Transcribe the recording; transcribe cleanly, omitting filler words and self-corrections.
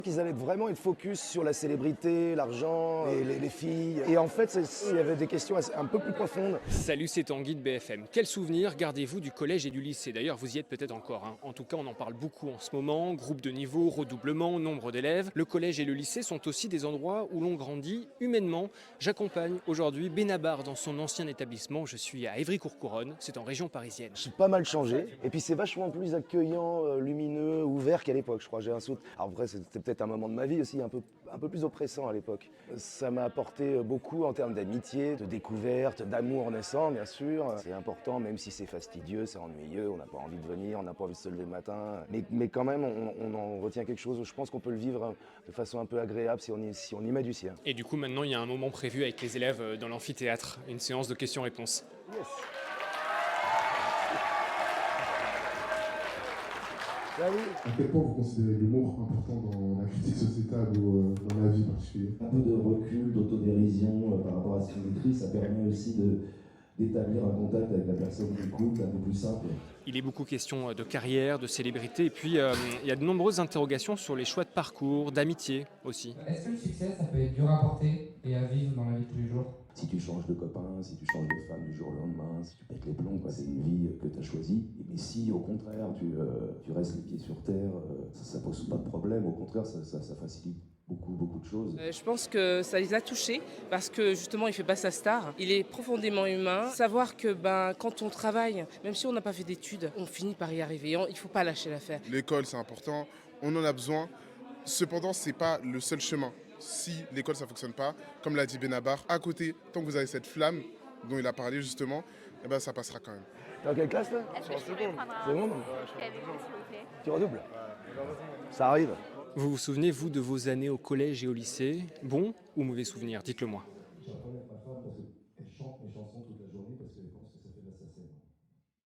Qu'ils allaient vraiment être focus sur la célébrité, l'argent, les filles. Et en fait, il y avait des questions un peu plus profondes. Salut, c'est Tanguy de BFM. Quel souvenir gardez-vous du collège et du lycée? D'ailleurs, vous y êtes peut-être encore, hein. En tout cas, on en parle beaucoup en ce moment. Groupe de niveau, redoublement, nombre d'élèves. Le collège et le lycée sont aussi des endroits où l'on grandit humainement. J'accompagne aujourd'hui Benabar dans son ancien établissement. Je suis à Évry-Courcouronnes, c'est en région parisienne. J'ai pas mal changé. Et puis c'est vachement plus accueillant, lumineux, ouvert qu'à l'époque, je crois. J'ai un saut. Alors après, c'était peut-être un moment de ma vie aussi, un peu plus oppressant à l'époque. Ça m'a apporté beaucoup en termes d'amitié, de découverte, d'amour naissant, bien sûr. C'est important, même si c'est fastidieux, c'est ennuyeux, on n'a pas envie de venir, on n'a pas envie de se lever le matin. Mais quand même, on en retient quelque chose. Je pense qu'on peut le vivre de façon un peu agréable si on y met du sien. Et du coup, maintenant, il y a un moment prévu avec les élèves dans l'amphithéâtre, une séance de questions-réponses. Yes. Salut. À quel point vous considérez l'humour important dans la critique sociétale ou dans la vie particulière? Un peu de recul, d'autodérision par rapport à ce qu'on écrit, ça permet aussi d'établir un contact avec la personne qui écoute, un peu plus simple. Il est beaucoup question de carrière, de célébrité, et puis il y a de nombreuses interrogations sur les choix de parcours, d'amitié aussi. Est-ce que le succès, ça peut être dur à porter et à vivre dans la vie de tous les jours? Si tu changes de copain, si tu changes de femme du jour au lendemain, si tu pètes les plombs, c'est une vie que tu as choisie. Mais si au contraire tu restes les pieds sur terre, ça pose pas de problème, au contraire ça facilite beaucoup de choses. Je pense que ça les a touchés parce que justement il fait pas sa star. Il est profondément humain. Savoir que quand on travaille, même si on n'a pas fait d'études, on finit par y arriver. Il faut pas lâcher l'affaire. L'école c'est important, on en a besoin. Cependant c'est pas le seul chemin. Si l'école ça fonctionne pas, comme l'a dit Benabar, à côté, tant que vous avez cette flamme dont il a parlé justement, eh ben ça passera quand même. T'es en quelle classe là? Est-ce que je pourrais prendre C'est bon, un non? café avec vous, s'il vous plaît? Tu redoubles? Ça arrive. Vous vous souvenez, vous, de vos années au collège et au lycée? Bon ou mauvais souvenir? Dites-le moi. Je reconnais ma femme parce qu'elle chante mes chansons toute